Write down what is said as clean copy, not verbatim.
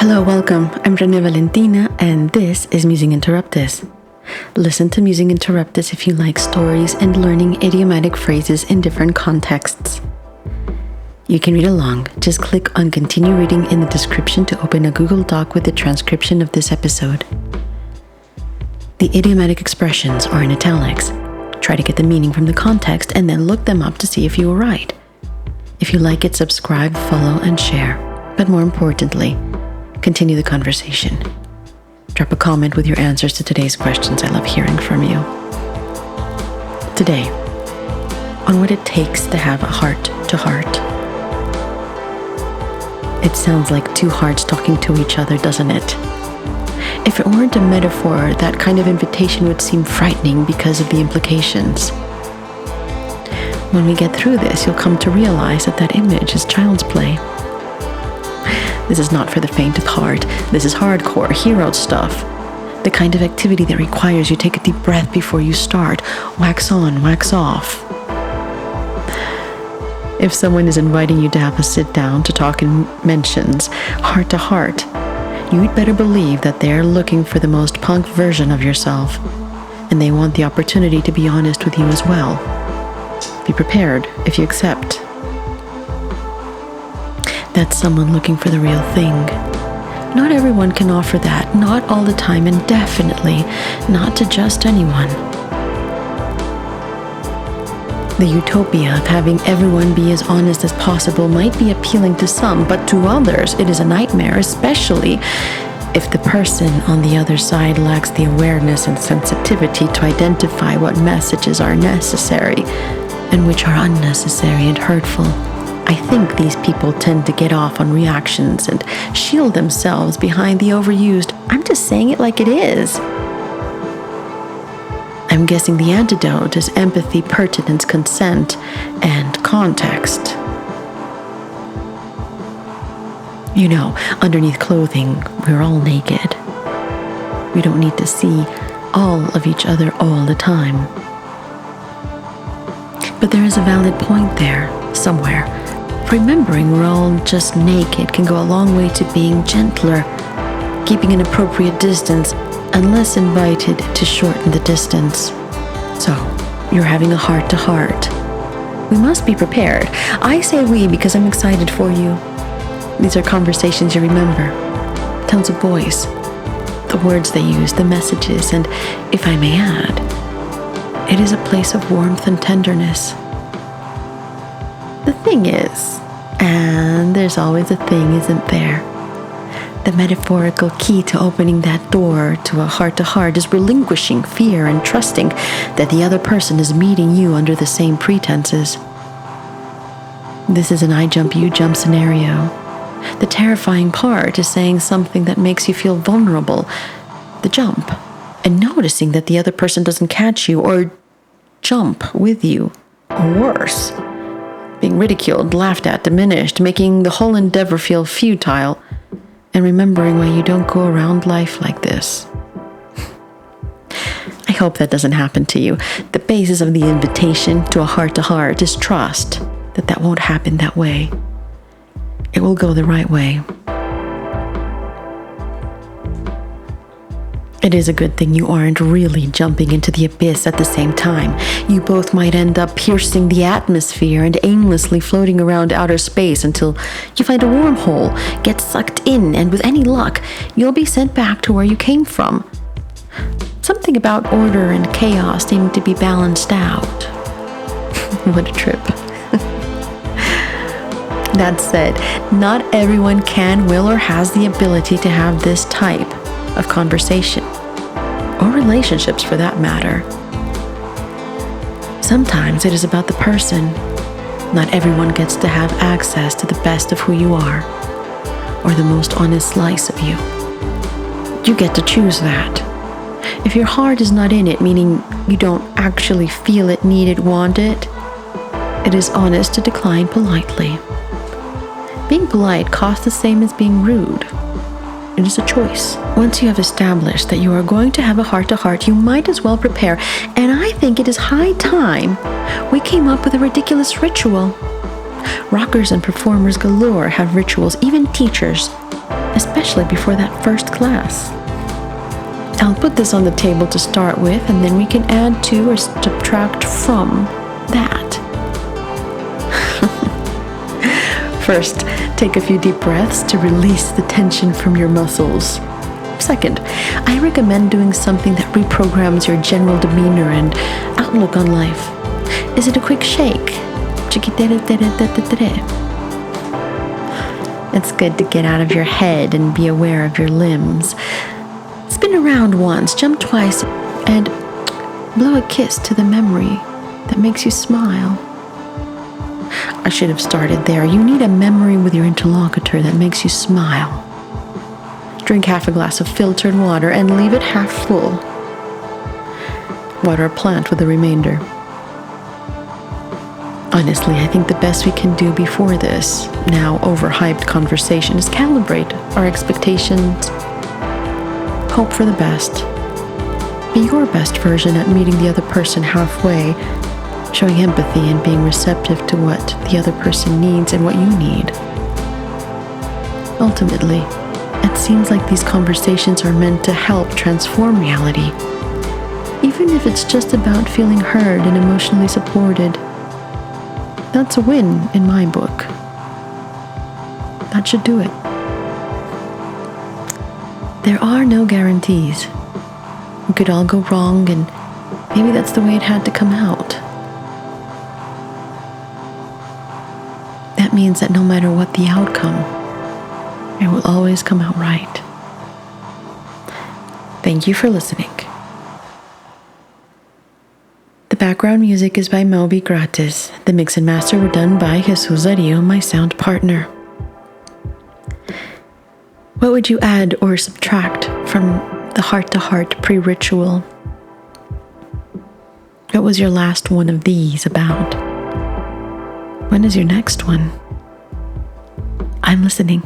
Hello, welcome. I'm Rene Valentina, and this is Musing Interruptus. Listen to Musing Interruptus if you like stories and learning idiomatic phrases in different contexts. You can read along. Just click on Continue Reading in the description to open a Google Doc with the transcription of this episode. The idiomatic expressions are in italics. Try to get the meaning from the context and then look them up to see if you were right. If you like it, subscribe, follow, and share. But more importantly, continue the conversation. Drop a comment with your answers to today's questions. I love hearing from you. Today, on what it takes to have a heart-to-heart. It sounds like two hearts talking to each other, doesn't it? If it weren't a metaphor, that kind of invitation would seem frightening because of the implications. When we get through this, you'll come to realize that image is child's play. This is not for the faint of heart. This is hardcore, hero stuff. The kind of activity that requires you take a deep breath before you start. Wax on, wax off. If someone is inviting you to have a sit down to talk and mentions heart to heart, you'd better believe that they're looking for the most punk version of yourself, and they want the opportunity to be honest with you as well. Be prepared if you accept. That's someone looking for the real thing. Not everyone can offer that, not all the time, and definitely not to just anyone. The utopia of having everyone be as honest as possible might be appealing to some, but to others it is a nightmare, especially if the person on the other side lacks the awareness and sensitivity to identify what messages are necessary and which are unnecessary and hurtful. I think these people tend to get off on reactions and shield themselves behind the overused, "I'm just saying it like it is." I'm guessing the antidote is empathy, pertinence, consent, and context. You know, underneath clothing, we're all naked. We don't need to see all of each other all the time. But there is a valid point there, somewhere. Remembering we're all just naked can go a long way to being gentler, keeping an appropriate distance, unless invited to shorten the distance. So, you're having a heart-to-heart. We must be prepared. I say we because I'm excited for you. These are conversations you remember. Tons of boys. The words they use, the messages, and if I may add, it is a place of warmth and tenderness. The thing is, and there's always a thing, isn't there? The metaphorical key to opening that door to a heart-to-heart is relinquishing fear and trusting that the other person is meeting you under the same pretenses. This is an I jump, you jump scenario. The terrifying part is saying something that makes you feel vulnerable, the jump, and noticing that the other person doesn't catch you or jump with you, or worse, being ridiculed, laughed at, diminished, making the whole endeavor feel futile, and remembering why you don't go around life like this. I hope that doesn't happen to you. The basis of the invitation to a heart-to-heart is trust that won't happen that way. It will go the right way. It is a good thing you aren't really jumping into the abyss at the same time. You both might end up piercing the atmosphere and aimlessly floating around outer space until you find a wormhole, get sucked in, and with any luck, you'll be sent back to where you came from. Something about order and chaos needing to be balanced out. What a trip. That said, not everyone can, will, or has the ability to have this type of conversation, or relationships for that matter. Sometimes it is about the person. Not everyone gets to have access to the best of who you are, or the most honest slice of you. You get to choose that. If your heart is not in it, meaning you don't actually feel it, need it, want it, it is honest to decline politely. Being polite costs the same as being rude. It is a choice. Once you have established that you are going to have a heart-to-heart, you might as well prepare. And I think it is high time we came up with a ridiculous ritual. Rockers and performers galore have rituals, even teachers. especially before that first class. I'll put this on the table to start with, and then we can add to or subtract from that. First, take a few deep breaths to release the tension from your muscles. Second, I recommend doing something that reprograms your general demeanor and outlook on life. Is it a quick shake? It's good to get out of your head and be aware of your limbs. Spin around once, jump twice, and blow a kiss to the memory that makes you smile. I should have started there. You need a memory with your interlocutor that makes you smile. Drink half a glass of filtered water and leave it half full. Water a plant with the remainder. Honestly, I think the best we can do before this, now overhyped conversation is calibrate our expectations. Hope for the best. Be your best version at meeting the other person halfway, showing empathy and being receptive to what the other person needs and what you need. Ultimately, it seems like these conversations are meant to help transform reality. Even if it's just about feeling heard and emotionally supported, that's a win in my book. That should do it. There are no guarantees. We could all go wrong, and maybe that's the way it had to come out. That means that no matter what the outcome, it will always come out right. Thank you for listening. The background music is by Moby Gratis. The mix and master were done by Jesus Ario, my sound partner. What would you add or subtract from the heart-to-heart pre-ritual? What was your last one of these about? When is your next one? I'm listening.